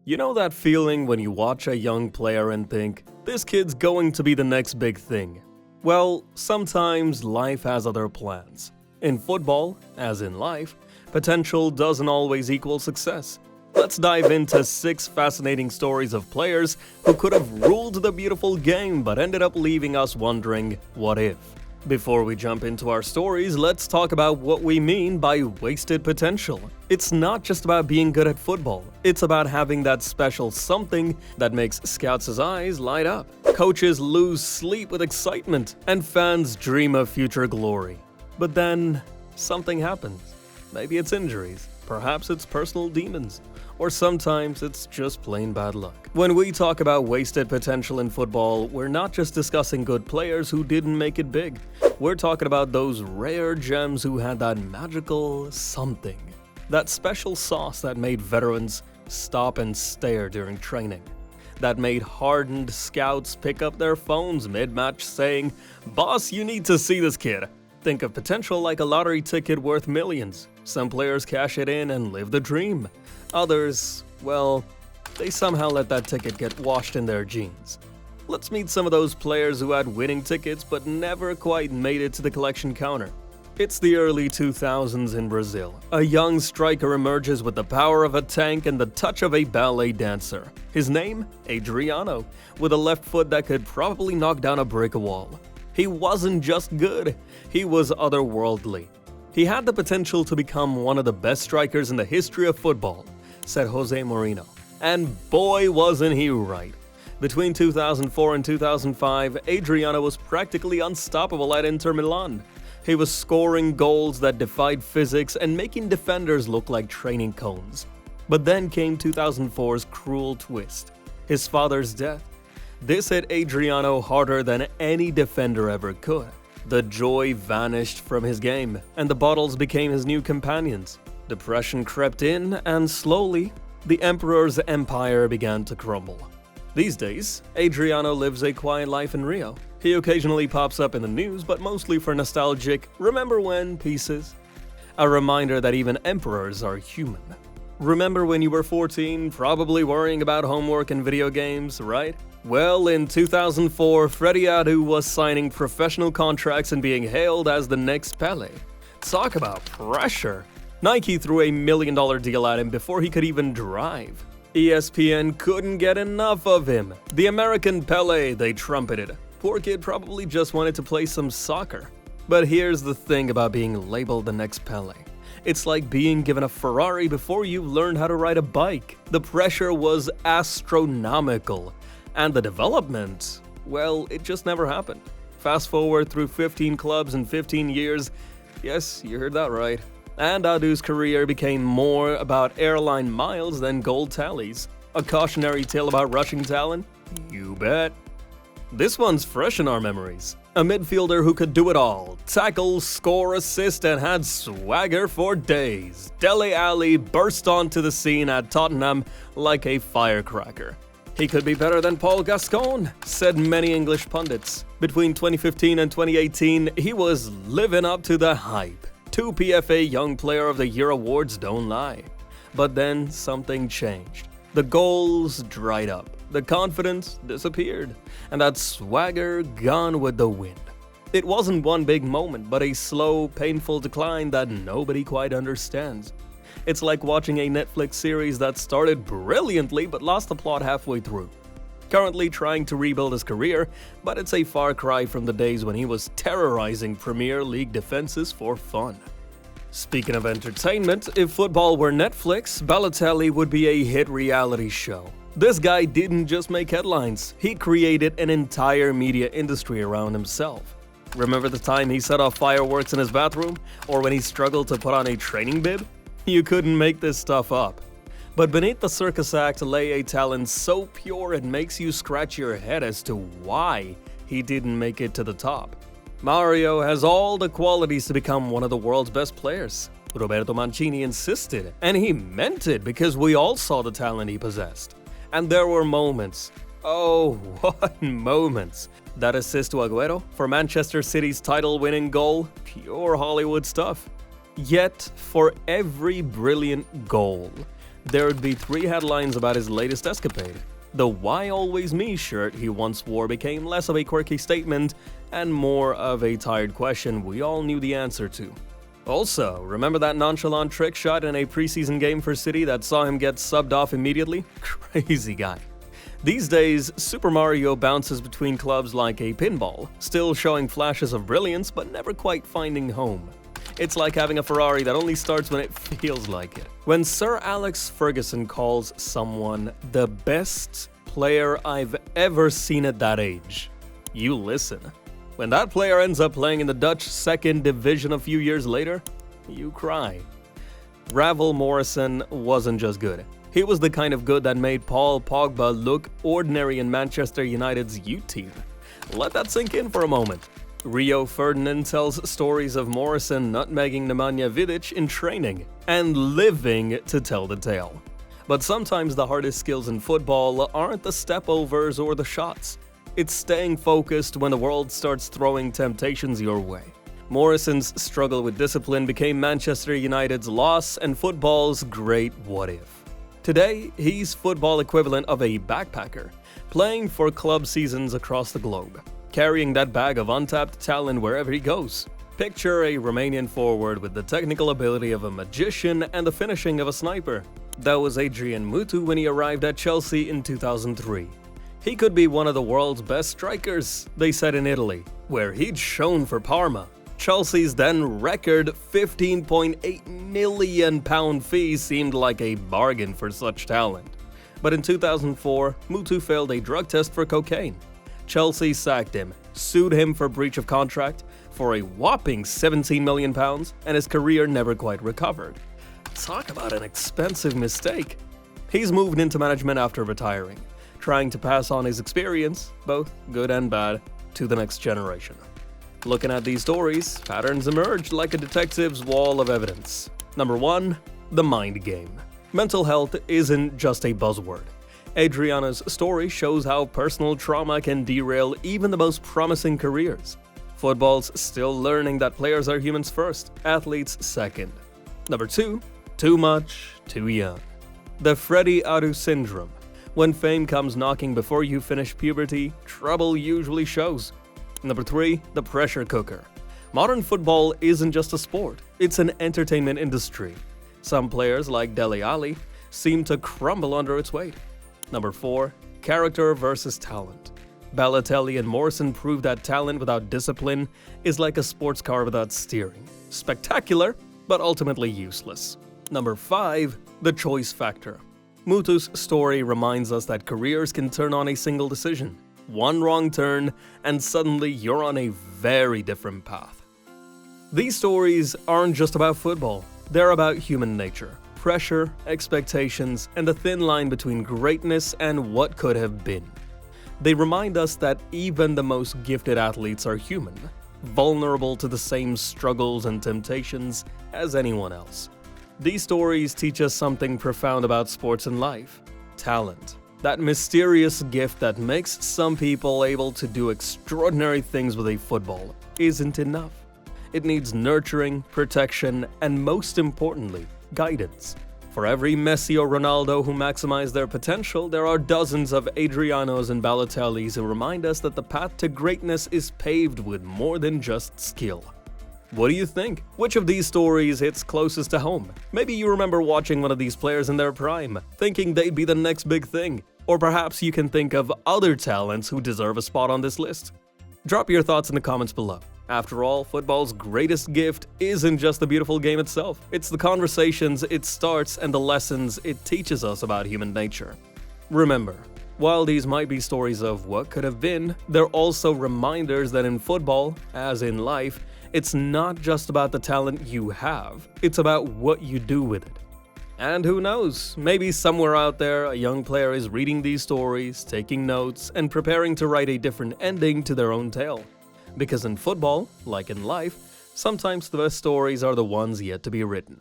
You know that feeling when you watch a young player and think, this kid's going to be the next big thing? Well, sometimes life has other plans. In football, as in life, potential doesn't always equal success. Let's dive into 6 fascinating stories of players who could have ruled the beautiful game but ended up leaving us wondering, what if? Before we jump into our stories, let's talk about what we mean by wasted potential. It's not just about being good at football, it's about having that special something that makes scouts' eyes light up. Coaches lose sleep with excitement, and fans dream of future glory. But then, something happens. Maybe it's injuries, perhaps it's personal demons, or sometimes it's just plain bad luck. When we talk about wasted potential in football, we're not just discussing good players who didn't make it big. We're talking about those rare gems who had that magical something. That special sauce that made veterans stop and stare during training. That made hardened scouts pick up their phones mid-match saying, "Boss, you need to see this kid." Think of potential like a lottery ticket worth millions. Some players cash it in and live the dream. Others, well, they somehow let that ticket get washed in their jeans. Let's meet some of those players who had winning tickets but never quite made it to the collection counter. It's the early 2000s in Brazil. A young striker emerges with the power of a tank and the touch of a ballet dancer. His name? Adriano, with a left foot that could probably knock down a brick wall. He wasn't just good, he was otherworldly. He had the potential to become one of the best strikers in the history of football, said Jose Mourinho. And boy, wasn't he right. Between 2004 and 2005, Adriano was practically unstoppable at Inter Milan. He was scoring goals that defied physics and making defenders look like training cones. But then came 2004's cruel twist, his father's death. This hit Adriano harder than any defender ever could. The joy vanished from his game, and the bottles became his new companions. Depression crept in, and slowly, the Emperor's empire began to crumble. These days, Adriano lives a quiet life in Rio. He occasionally pops up in the news, but mostly for nostalgic "remember when" pieces. A reminder that even emperors are human. Remember when you were 14, probably worrying about homework and video games, right? Well, in 2004, Freddie Adu was signing professional contracts and being hailed as the next Pele. Talk about pressure! Nike threw a $1 million deal at him before he could even drive. ESPN couldn't get enough of him. The American Pele, they trumpeted. Poor kid probably just wanted to play some soccer. But here's the thing about being labeled the next Pele. It's like being given a Ferrari before you've learned how to ride a bike. The pressure was astronomical. And the development, well, it just never happened. Fast forward through 15 clubs in 15 years. Yes, you heard that right. And Adu's career became more about airline miles than gold tallies. A cautionary tale about rushing talent? You bet. This one's fresh in our memories. A midfielder who could do it all. Tackle, score, assist, and had swagger for days. Dele Alli burst onto the scene at Tottenham like a firecracker. He could be better than Paul Gascoigne, said many English pundits. Between 2015 and 2018, he was living up to the hype. 2 PFA Young Player of the Year awards don't lie. But then something changed. The goals dried up, the confidence disappeared, and that swagger gone with the wind. It wasn't one big moment, but a slow, painful decline that nobody quite understands. It's like watching a Netflix series that started brilliantly but lost the plot halfway through. Currently trying to rebuild his career, but it's a far cry from the days when he was terrorizing Premier League defenses for fun. Speaking of entertainment, if football were Netflix, Balotelli would be a hit reality show. This guy didn't just make headlines, he created an entire media industry around himself. Remember the time he set off fireworks in his bathroom? Or when he struggled to put on a training bib? You couldn't make this stuff up. But beneath the circus act lay a talent so pure it makes you scratch your head as to why he didn't make it to the top. Mario has all the qualities to become one of the world's best players. Roberto Mancini insisted, and he meant it because we all saw the talent he possessed. And there were moments, oh, what moments. That assist to Agüero for Manchester City's title-winning goal, pure Hollywood stuff. Yet, for every brilliant goal, there'd be 3 headlines about his latest escapade. The "Why Always Me" shirt he once wore became less of a quirky statement and more of a tired question we all knew the answer to. Also, remember that nonchalant trick shot in a preseason game for City that saw him get subbed off immediately? Crazy guy. These days, Super Mario bounces between clubs like a pinball, still showing flashes of brilliance but never quite finding home. It's like having a Ferrari that only starts when it feels like it. When Sir Alex Ferguson calls someone the best player I've ever seen at that age, you listen. When that player ends up playing in the Dutch second division a few years later, you cry. Ravel Morrison wasn't just good. He was the kind of good that made Paul Pogba look ordinary in Manchester United's youth team. Let that sink in for a moment. Rio Ferdinand tells stories of Morrison nutmegging Nemanja Vidic in training and living to tell the tale. But sometimes the hardest skills in football aren't the stepovers or the shots. It's staying focused when the world starts throwing temptations your way. Morrison's struggle with discipline became Manchester United's loss and football's great what-if. Today, he's football equivalent of a backpacker, playing for club seasons across the globe, carrying that bag of untapped talent wherever he goes. Picture a Romanian forward with the technical ability of a magician and the finishing of a sniper. That was Adrian Mutu when he arrived at Chelsea in 2003. He could be one of the world's best strikers, they said in Italy, where he'd shone for Parma. Chelsea's then record £15.8 million fee seemed like a bargain for such talent. But in 2004, Mutu failed a drug test for cocaine. Chelsea sacked him, sued him for breach of contract for a whopping £17 million, and his career never quite recovered. Talk about an expensive mistake. He's moved into management after retiring, trying to pass on his experience, both good and bad, to the next generation. Looking at these stories, patterns emerge like a detective's wall of evidence. Number 1. The mind game. Mental health isn't just a buzzword. Adriano's story shows how personal trauma can derail even the most promising careers. Football's still learning that players are humans first, athletes second. Number 2. Too much, too young. The Freddie Adu syndrome. When fame comes knocking before you finish puberty, trouble usually shows. Number 3. The pressure cooker. Modern football isn't just a sport, it's an entertainment industry. Some players, like Dele Alli, seem to crumble under its weight. Number 4. Character versus talent. Balotelli and Morrison proved that talent without discipline is like a sports car without steering. Spectacular, but ultimately useless. Number 5. The choice factor. Mutu's story reminds us that careers can turn on a single decision. One wrong turn, and suddenly you're on a very different path. These stories aren't just about football. They're about human nature, pressure, expectations, and the thin line between greatness and what could have been. They remind us that even the most gifted athletes are human, vulnerable to the same struggles and temptations as anyone else. These stories teach us something profound about sports and life: talent. That mysterious gift that makes some people able to do extraordinary things with a football isn't enough. It needs nurturing, protection, and most importantly, guidance. For every Messi or Ronaldo who maximize their potential, there are dozens of Adrianos and Balotellis who remind us that the path to greatness is paved with more than just skill. What do you think? Which of these stories hits closest to home? Maybe you remember watching one of these players in their prime, thinking they'd be the next big thing. Or perhaps you can think of other talents who deserve a spot on this list. Drop your thoughts in the comments below. After all, football's greatest gift isn't just the beautiful game itself. It's the conversations it starts and the lessons it teaches us about human nature. Remember, while these might be stories of what could have been, they're also reminders that in football, as in life, it's not just about the talent you have, it's about what you do with it. And who knows, maybe somewhere out there a young player is reading these stories, taking notes, and preparing to write a different ending to their own tale. Because in football, like in life, sometimes the best stories are the ones yet to be written.